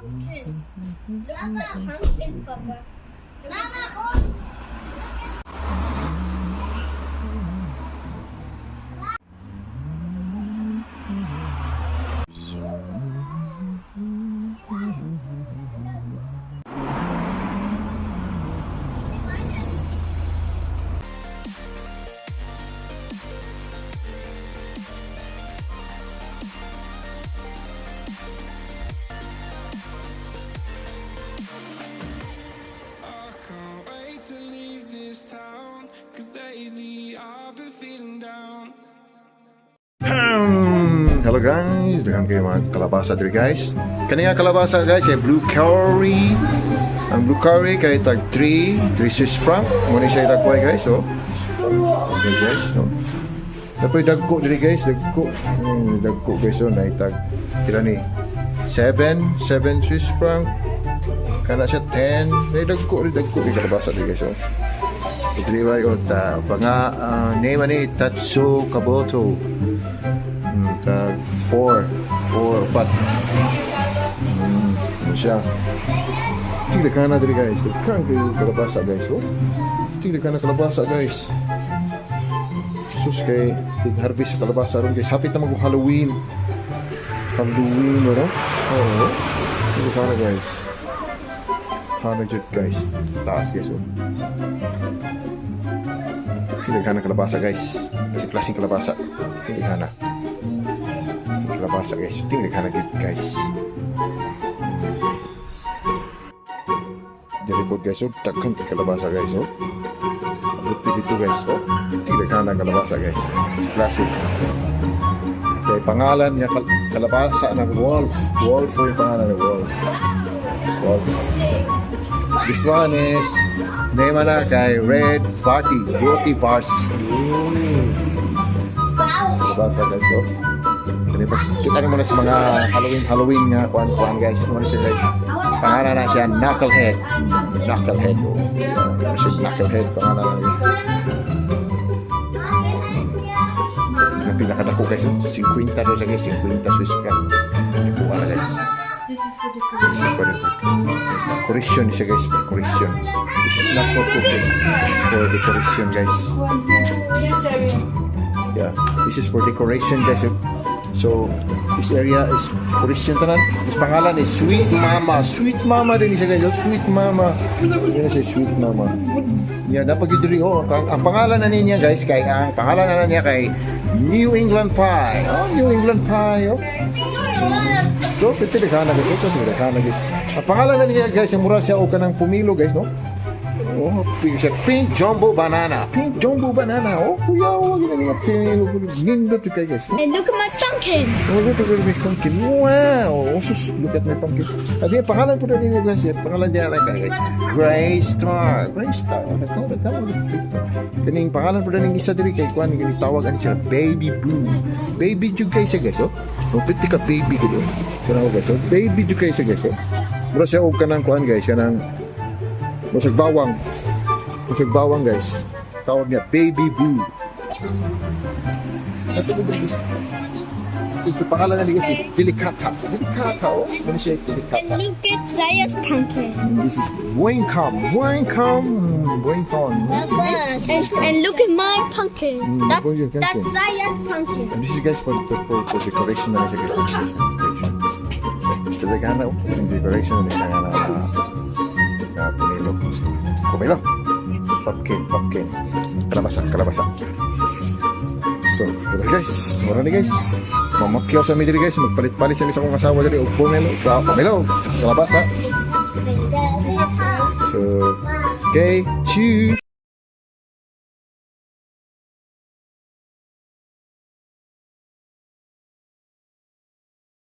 Look at the pumpkin, Papa. Mama, come. Hello guys, daghang kayo mga kalabasa diri guys. Kani nga kalabasa guys kay blue curry. Ang blue curry kay tag 3 Swiss franc. Mo ni siya dagko guys, so. Okay guys, so. Tapos dagko diri guys, dagko. Dagko guys, so na tag kila ni 7 Swiss franc. Kana siya 10. May dagko di kalabasa diri guys, so. Diri ba yung name ni Tatsu Kaboto. Tag 4 pat. Siya. Tingnan ka na diri guys. Kan kayo kalabasa guys, oh. Tingnan ka na kalabasa guys. Sus kay tig harvest sa kalabasa ron guys. Hapit na mag-Halloween. Halloween, no? Oo. Tingnan ka na guys. Hana jud guys. Taas guys, oh. Tingnan ka na kalabasa guys. Kasi klaseng kalabasa. Tingnan ka na. Kalabasa guys, tingnan ka na guys. Jadi po guys, oh, takkan kalabasa guys, oh. Abot dito guys, oh. Tingnan ka na kalabasa guys. Classic. Okay, pangalan niya kalabasa ng wolf. Wolf yung pangalan ng wolf. Wolf. This one is name na kay Red Party, Beauty Bars. Kalabasa guys, oh. Kita rin muna sa mga Halloween nga kuan guys. Muna siya guys. Pangalan na siya Knucklehead. Knucklehead. Siya Knucklehead pangalan na guys. Ang pinakadako guys, 50 doon sa guys, 50 Swiss franc. Kuha na guys. For decoration siya guys, for decoration. This is not for cooking, for decoration guys. Yeah, this is for decoration guys. So, this area is decoration tanan. This pangalan is Sweet Mama. Sweet Mama din siya guys. Sweet Mama. Yan siya, Sweet Mama. Yan, dapat yun diri. Oh, ang pangalan na niya guys, ang pangalan na niya kay New England Pie. Oh, New England Pie. Oh. So, ito na guys. Ang pangalan na niya guys, yung mura siya o kanang pumilo guys, no? Oh, pink jumbo banana. Pink jumbo banana. Oh, kuya, oh, gina nindo to guys. And look at my pumpkin. Oh, look at my pumpkin. Wow. Oh, look at my pumpkin. Adi, pangalan po na niya guys. Pangalan niya lang guys. Gray Star. Gray Star. Kaning pangalan po na niya isa diri kay kuan gitawag ani siya Baby Blue. Baby jud guys guys, oh. So, piti ka baby ko do. Kana guys, oh. Baby jud guys guys, oh. Mura siya og kanang kuan guys, kanang Musag bawang guys. Tawag niya Baby Blue. Ito pangalan na guys, Delicata. Delicata, oh. Ano siya, Delicata. And look at Zaya's pumpkin. This is Welcome. And look at my pumpkin. That's Zaya's pumpkin. And this is guys for decoration na siya guys. Delicata, oh. Decoration na siya Pumilo. Pumpkin. Kalabasa. So, guys. Mura ni guys. Mamakyaw sa midiri guys. Magpalit-palit sa akong asawa dali. Pumilo. Kalabasa. So, okay. Cheers.